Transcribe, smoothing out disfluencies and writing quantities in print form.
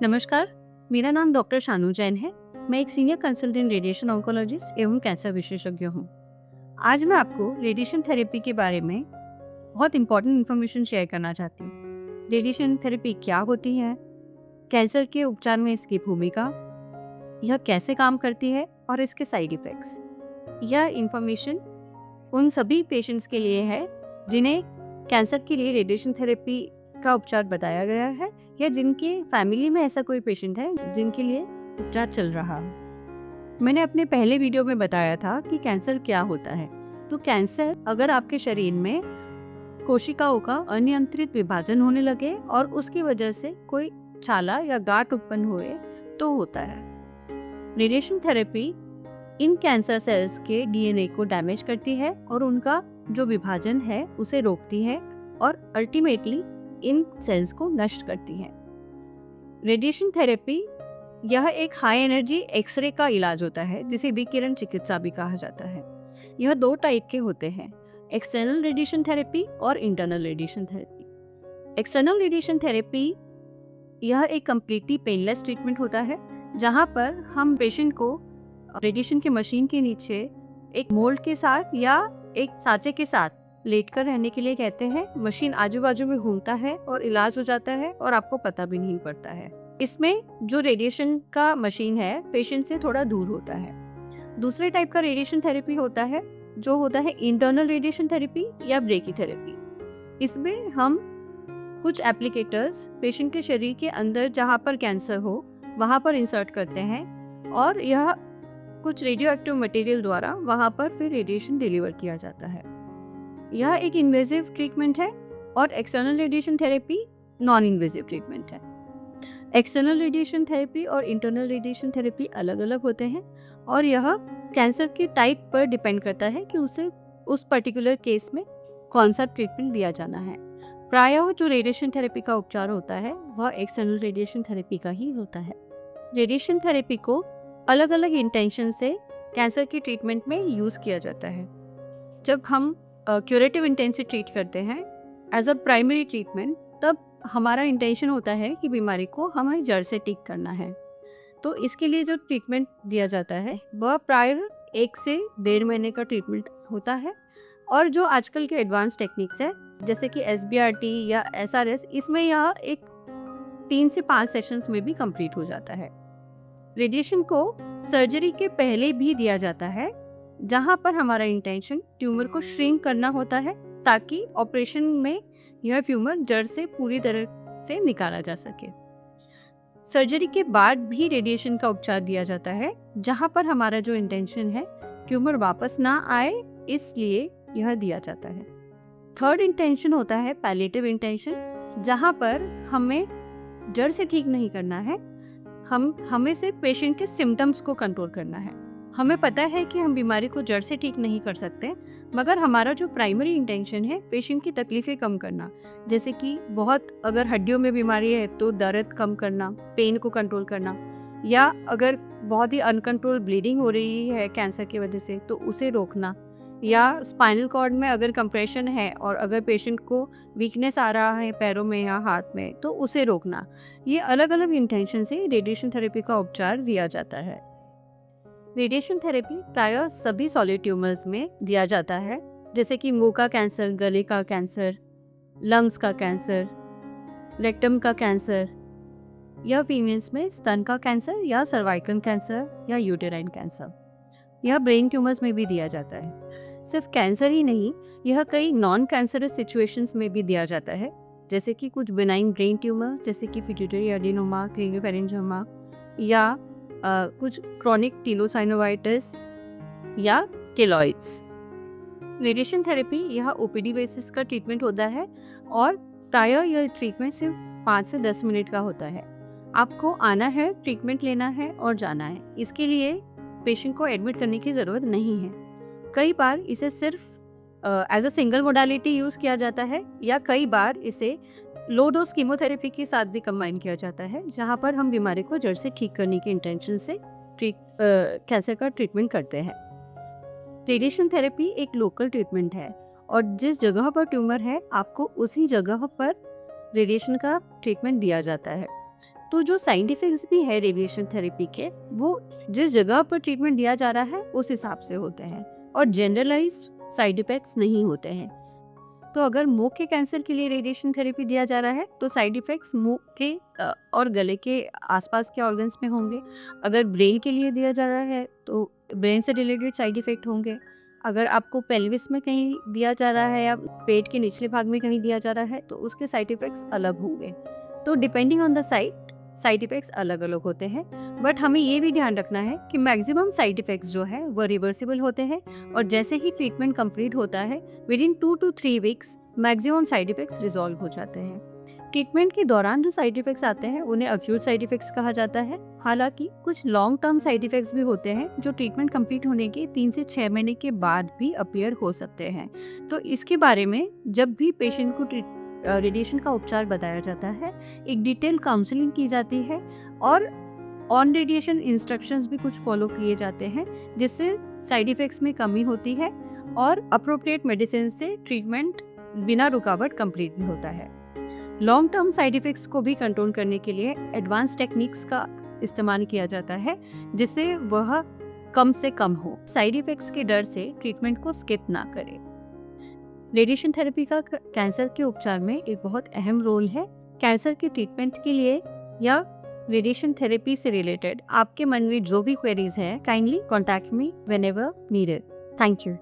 नमस्कार, मेरा नाम डॉक्टर शानू जैन है। मैं एक सीनियर कंसल्टेंट रेडिएशन ऑन्कोलॉजिस्ट एवं कैंसर विशेषज्ञ हूँ। आज मैं आपको रेडिएशन थेरेपी के बारे में बहुत इंपॉर्टेंट इन्फॉर्मेशन शेयर करना चाहती हूँ। रेडिएशन थेरेपी क्या होती है, कैंसर के उपचार में इसकी भूमिका, यह कैसे काम करती है और इसके साइड इफ़ेक्ट्स। यह इन्फॉर्मेशन उन सभी पेशेंट्स के लिए है जिन्हें कैंसर के लिए रेडिएशन थेरेपी का उपचार बताया गया है या जिनके फैमिली में ऐसा कोई पेशेंट है जिनके लिए उपचार चल रहा है। मैंने अपने पहले वीडियो में बताया था कि कैंसर क्या होता है। तो कैंसर अगर आपके शरीर में कोशिकाओं का अनियंत्रित विभाजन होने लगे और उसकी वजह से कोई छाला या गांठ उत्पन्न हुए तो होता है। रेडिएशन थेरेपी इन कैंसर सेल्स के डीएनए को डैमेज करती है और उनका जो विभाजन है उसे रोकती है और अल्टीमेटली इन सेल्स को नष्ट करती है। रेडिएशन थेरेपी यह एक हाई एनर्जी एक्सरे का इलाज होता है जिसे विकिरण चिकित्सा भी कहा जाता है। यह दो टाइप के होते हैं, एक्सटर्नल रेडिएशन थेरेपी और internal radiation therapy. External radiation therapy यह एक कम्प्लीटली पेनलेस ट्रीटमेंट होता है जहां पर हम पेशेंट को रेडिएशन की मशीन के नीचे एक मोल्ड के साथ या एक सांचे के साथ लेटकर रहने के लिए कहते हैं। मशीन आजू बाजू में घूमता है और इलाज हो जाता है और आपको पता भी नहीं पड़ता है। इसमें जो रेडिएशन का मशीन है पेशेंट से थोड़ा दूर होता है। दूसरे टाइप का रेडिएशन थेरेपी होता है जो होता है इंटरनल रेडिएशन थेरेपी या ब्रेकी थेरेपी। इसमें हम कुछ एप्लीकेटर्स पेशेंट के शरीर के अंदर जहाँ पर कैंसर हो वहाँ पर इंसर्ट करते हैं और यह कुछ रेडियो एक्टिव मटेरियल द्वारा वहाँ पर फिर रेडिएशन डिलीवर किया जाता है। यह एक इन्वेजिव ट्रीटमेंट है और external radiation therapy non invasive treatment है। एक्सटर्नल रेडिएशन थेरेपी और इंटरनल रेडिएशन थेरेपी अलग अलग होते हैं और यह कैंसर के टाइप पर डिपेंड करता है कि उसे उस पर्टिकुलर केस में कौन सा ट्रीटमेंट दिया जाना है। प्रायः जो रेडिएशन थेरेपी का उपचार होता है वह एक्सटर्नल रेडिएशन थेरेपी का ही होता है। रेडिएशन थेरेपी को अलग अलग इंटेंशन से कैंसर की ट्रीटमेंट में यूज़ किया जाता है। जब हम क्यूरेटिव इंटेंट से ट्रीट करते हैं एज अ प्राइमरी ट्रीटमेंट, तब हमारा इंटेंशन होता है कि बीमारी को हमें जड़ से ठीक करना है। तो इसके लिए जो ट्रीटमेंट दिया जाता है वह प्राय 1 से 1.5 महीने का ट्रीटमेंट होता है। और जो आजकल के एडवांस टेक्निक्स है जैसे कि SBRT या SRS, इसमें यह एक 3 से 5 सेशंस में भी कंप्लीट हो जाता है। रेडिएशन को सर्जरी के पहले भी दिया जाता है जहां पर हमारा इंटेंशन ट्यूमर को श्रिंक करना होता है ताकि ऑपरेशन में यह ट्यूमर जड़ से पूरी तरह से निकाला जा सके। सर्जरी के बाद भी रेडिएशन का उपचार दिया जाता है जहां पर हमारा जो इंटेंशन है ट्यूमर वापस ना आए, इसलिए यह दिया जाता है। थर्ड इंटेंशन होता है पैलिएटिव इंटेंशन, जहां पर हमें जड़ से ठीक नहीं करना है, हमें सिर्फ पेशेंट के सिम्टम्स को कंट्रोल करना है। हमें पता है कि हम बीमारी को जड़ से ठीक नहीं कर सकते, मगर हमारा जो प्राइमरी इंटेंशन है पेशेंट की तकलीफ़ें कम करना, जैसे कि बहुत अगर हड्डियों में बीमारी है तो दर्द कम करना, पेन को कंट्रोल करना, या अगर बहुत ही अनकंट्रोल ब्लीडिंग हो रही है कैंसर की वजह से तो उसे रोकना, या स्पाइनल कॉर्ड में अगर कंप्रेशन है और अगर पेशेंट को वीकनेस आ रहा है पैरों में या हाथ में तो उसे रोकना। ये अलग अलग इंटेंशन से रेडिएशन थेरेपी का उपचार दिया जाता है। रेडिएशन थेरेपी प्रायः सभी सॉलिड ट्यूमर्स में दिया जाता है, जैसे कि मुंह का कैंसर, गले का कैंसर, लंग्स का कैंसर, रेक्टम का कैंसर, या फीमेल्स में स्तन का कैंसर या सर्वाइकल कैंसर या यूटेराइन कैंसर। यह ब्रेन ट्यूमर्स में भी दिया जाता है। सिर्फ कैंसर ही नहीं, यह कई नॉन कैंसरस सिचुएशंस में भी दिया जाता है, जैसे कि कुछ बेनाइन ब्रेन ट्यूमर जैसे कि पिट्यूटरी एडिनोमा, क्लिनियोफैरिंजियोमा, या कुछ क्रॉनिक टिलोसाइनोवाइटिस या केलॉइड्स। रेडिएशन थेरेपी यह OPD बेसिस का ट्रीटमेंट होता है और प्रायः यह ट्रीटमेंट सिर्फ 5 से 10 मिनट का होता है। आपको आना है, ट्रीटमेंट लेना है और जाना है। इसके लिए पेशेंट को एडमिट करने की ज़रूरत नहीं है। कई बार इसे सिर्फ as a single modality use किया जाता है, या कई बार इसे लो डोज कीमोथेरेपी के साथ भी कंबाइन किया जाता है, जहां पर हम बीमारी को जड़ से ठीक करने के इंटेंशन से कैंसर का ट्रीटमेंट करते हैं। रेडिएशन थेरेपी एक लोकल ट्रीटमेंट है और जिस जगह पर ट्यूमर है आपको उसी जगह पर रेडिएशन का ट्रीटमेंट दिया जाता है। तो जो साइड इफेक्ट्स भी है रेडिएशन थेरेपी के, वो जिस जगह पर ट्रीटमेंट दिया जा रहा है उस हिसाब से होते हैं और जनरलाइज्ड साइड इफेक्ट्स नहीं होते हैं। तो अगर मुंह के कैंसर के लिए रेडिएशन थेरेपी दिया जा रहा है तो साइड इफेक्ट्स मुंह के और गले के आसपास के ऑर्गन्स में होंगे। अगर ब्रेन के लिए दिया जा रहा है तो ब्रेन से रिलेटेड साइड इफेक्ट होंगे। अगर आपको पेल्विस में कहीं दिया जा रहा है या पेट के निचले भाग में कहीं दिया जा रहा है तो उसके साइड इफेक्ट्स अलग होंगे। तो depending on the side effects अलग अलग होते हैं। बट हमें ये भी ध्यान रखना है कि मैक्सिमम साइड इफेक्ट्स जो है वो रिवर्सिबल होते हैं और जैसे ही ट्रीटमेंट कंप्लीट होता है with in 2 to 3 weeks maximum side effects resolve हो जाते हैं। ट्रीटमेंट के दौरान जो साइड इफेक्ट्स आते हैं उन्हें अक्यूट साइड इफेक्ट्स कहा जाता है। हालांकि कुछ लॉन्ग टर्म साइड इफेक्ट्स भी होते हैं जो ट्रीटमेंट कंप्लीट होने के 3 से 6 महीने के बाद भी अपीयर हो सकते हैं। तो इसके बारे में जब भी पेशेंट को रेडिएशन का उपचार बताया जाता है, एक डिटेल काउंसलिंग की जाती है और ऑन रेडिएशन इंस्ट्रक्शंस भी कुछ फॉलो किए जाते हैं जिससे साइड इफेक्ट्स में कमी होती है और अप्रोप्रिएट मेडिसिन से ट्रीटमेंट बिना रुकावट कंप्लीट भी होता है। लॉन्ग टर्म साइड इफेक्ट्स को भी कंट्रोल करने के लिए एडवांस टेक्निक्स का इस्तेमाल किया जाता है जिससे वह कम से कम हो। साइड इफेक्ट्स के डर से ट्रीटमेंट को स्किप ना करें। रेडिएशन थेरेपी का कैंसर के उपचार में एक बहुत अहम रोल है। कैंसर के ट्रीटमेंट के लिए या रेडिएशन थेरेपी से रिलेटेड आपके मन में जो भी क्वेरीज है, kindly contact me whenever needed. Thank you.